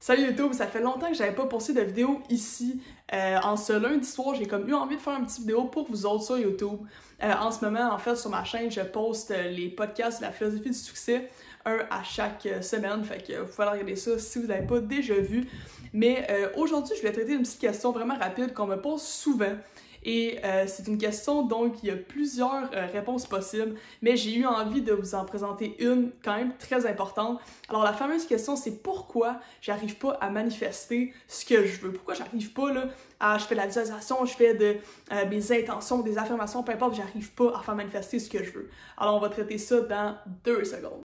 Salut YouTube, ça fait longtemps que j'avais pas posté de vidéo ici. En ce lundi soir, j'ai comme eu envie de faire une petite vidéo pour vous autres sur YouTube. En ce moment, en fait, sur ma chaîne, je poste les podcasts de la philosophie du succès, un à chaque semaine. Fait que vous pouvez aller regarder ça si vous n'avez pas déjà vu. Mais aujourd'hui, je vais traiter une petite question vraiment rapide qu'on me pose souvent. Et c'est une question, donc il y a plusieurs réponses possibles, mais j'ai eu envie de vous en présenter une quand même très importante. Alors la fameuse question, c'est pourquoi j'arrive pas à manifester ce que je veux? Pourquoi j'arrive pas là à, je fais de la visualisation, je fais de mes intentions, des affirmations, peu importe, j'arrive pas à faire manifester ce que je veux. Alors on va traiter ça dans 2 secondes.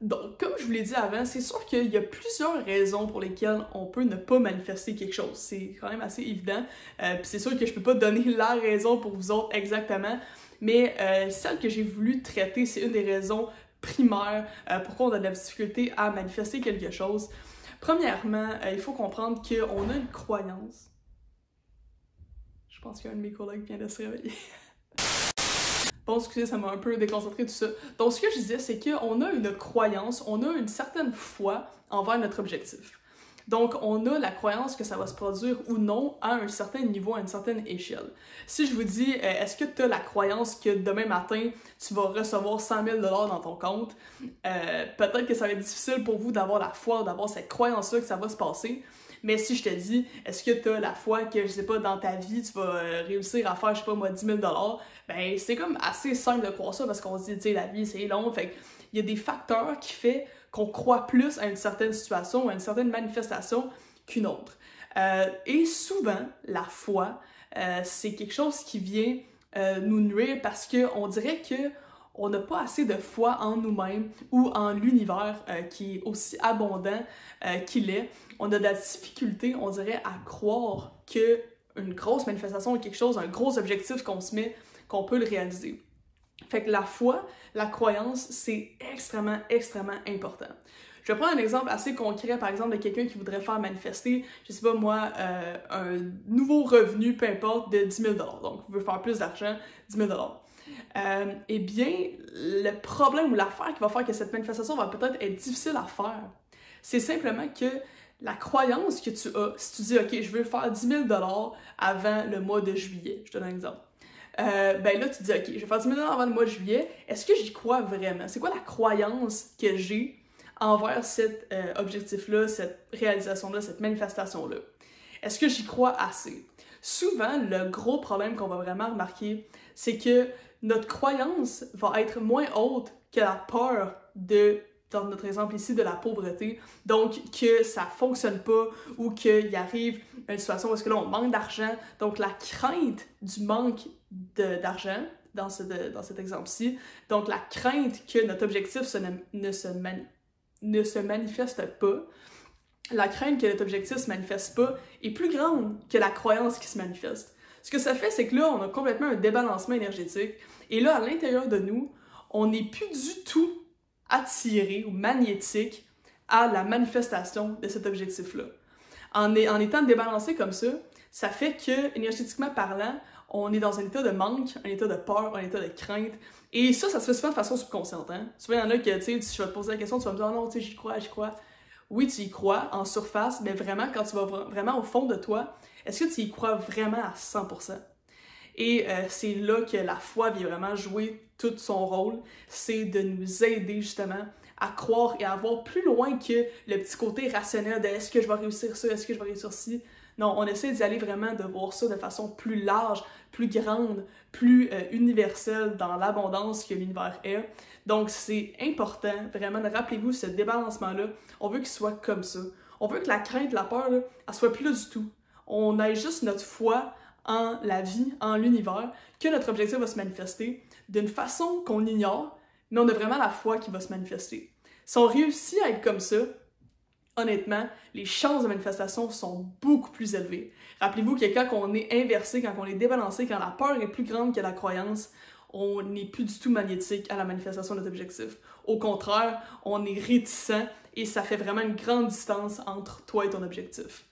Donc, comme je vous l'ai dit avant, c'est sûr qu'il y a plusieurs raisons pour lesquelles on peut ne pas manifester quelque chose. C'est quand même assez évident. Puis c'est sûr que je peux pas donner la raison pour vous autres exactement, mais celle que j'ai voulu traiter, c'est une des raisons primaires pourquoi on a de la difficulté à manifester quelque chose. Premièrement, il faut comprendre qu'on a une croyance. Je pense qu'il y a un de mes collègues qui vient de se réveiller. Bon, excusez, ça m'a un peu déconcentré tout ça. Donc, ce que je disais, c'est qu'on a une croyance, on a une certaine foi envers notre objectif. Donc, on a la croyance que ça va se produire ou non à un certain niveau, à une certaine échelle. Si je vous dis, est-ce que tu as la croyance que demain matin, tu vas recevoir 100 000 $ dans ton compte, peut-être que ça va être difficile pour vous d'avoir la foi, d'avoir cette croyance-là que ça va se passer. Mais si je te dis, est-ce que tu as la foi que, je sais pas, dans ta vie, tu vas réussir à faire, je sais pas moi, 10 000 $, ben c'est comme assez simple de croire ça parce qu'on se dit, tu sais, la vie, c'est long. Fait qu'il y a des facteurs qui font qu'on croit plus à une certaine situation ou à une certaine manifestation qu'une autre. Et souvent, la foi, c'est quelque chose qui vient nous nuire parce qu'on dirait que on n'a pas assez de foi en nous-mêmes ou en l'univers qui est aussi abondant qu'il est. On a de la difficulté, on dirait, à croire qu'une grosse manifestation ou quelque chose, un gros objectif qu'on se met, qu'on peut le réaliser. Fait que la foi, la croyance, c'est extrêmement, extrêmement important. Je vais prendre un exemple assez concret, par exemple, de quelqu'un qui voudrait faire manifester, je sais pas moi, un nouveau revenu, peu importe, de 10 000 $. Donc, veut faire plus d'argent, 10 000 $. Eh bien, le problème ou l'affaire qui va faire que cette manifestation va peut-être être difficile à faire, c'est simplement que la croyance que tu as, si tu dis « Ok, je veux faire 10 000 $ avant le mois de juillet », je te donne un exemple. Ben là, tu dis « Ok, je vais faire 10 000 $ avant le mois de juillet », est-ce que j'y crois vraiment? C'est quoi la croyance que j'ai envers cet objectif-là, cette réalisation-là, cette manifestation-là? Est-ce que j'y crois assez? Souvent, le gros problème qu'on va vraiment remarquer, c'est que notre croyance va être moins haute que la peur de, dans notre exemple ici, de la pauvreté. Donc, que ça fonctionne pas ou qu'il arrive une situation où est-ce que là, on manque d'argent. Donc, la crainte du manque d'argent, dans cet exemple-ci, donc la crainte que notre objectif ne se manifeste pas, la crainte que notre objectif se manifeste pas est plus grande que la croyance qui se manifeste. Ce que ça fait, c'est que là, on a complètement un débalancement énergétique. Et là, à l'intérieur de nous, on n'est plus du tout attiré ou magnétique à la manifestation de cet objectif-là. En étant débalancé comme ça fait que, énergétiquement parlant, on est dans un état de manque, un état de peur, un état de crainte. Et ça se fait souvent de façon subconsciente. Hein? Souvent, il y en a que, tu sais, je vais te poser la question, tu vas me dire « non, tu sais, j'y crois, j'y crois ». Oui, tu y crois en surface, mais vraiment, quand tu vas vraiment au fond de toi, est-ce que tu y crois vraiment à 100%? Et c'est là que la foi vient vraiment jouer tout son rôle, c'est de nous aider justement à croire et à voir plus loin que le petit côté rationnel de est-ce que je vais réussir ça, est-ce que je vais réussir ci. Non, on essaie d'y aller vraiment, de voir ça de façon plus large, plus grande, plus universelle dans l'abondance que l'univers est. Donc c'est important, vraiment, rappelez-vous ce débalancement-là, on veut qu'il soit comme ça. On veut que la crainte, la peur, là, elle soit plus là du tout. On ait juste notre foi en la vie, en l'univers, que notre objectif va se manifester d'une façon qu'on ignore, mais on a vraiment la foi qui va se manifester. Si on réussit à être comme ça, honnêtement, les chances de manifestation sont beaucoup plus élevées. Rappelez-vous que quand on est inversé, quand on est débalancé, quand la peur est plus grande que la croyance, on n'est plus du tout magnétique à la manifestation de notre objectif. Au contraire, on est réticent et ça fait vraiment une grande distance entre toi et ton objectif.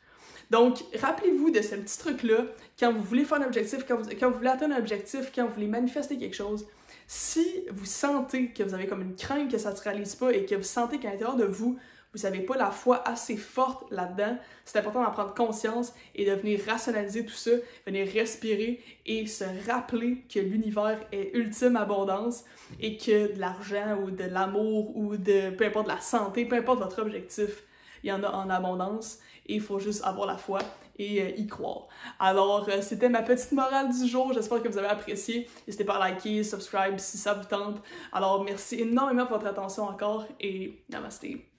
Donc, rappelez-vous de ce petit truc-là, quand vous voulez faire un objectif, quand vous voulez atteindre un objectif, quand vous voulez manifester quelque chose, Si vous sentez que vous avez comme une crainte que ça ne se réalise pas et que vous sentez qu'à l'intérieur de vous, vous n'avez pas la foi assez forte là-dedans, c'est important d'en prendre conscience et de venir rationaliser tout ça, venir respirer et se rappeler que l'univers est ultime abondance et que de l'argent ou de l'amour ou de peu importe la santé, peu importe votre objectif, il y en a en abondance et il faut juste avoir la foi et y croire. Alors, c'était ma petite morale du jour. J'espère que vous avez apprécié. N'hésitez pas à liker, subscribe si ça vous tente. Alors, merci énormément pour votre attention encore et namasté.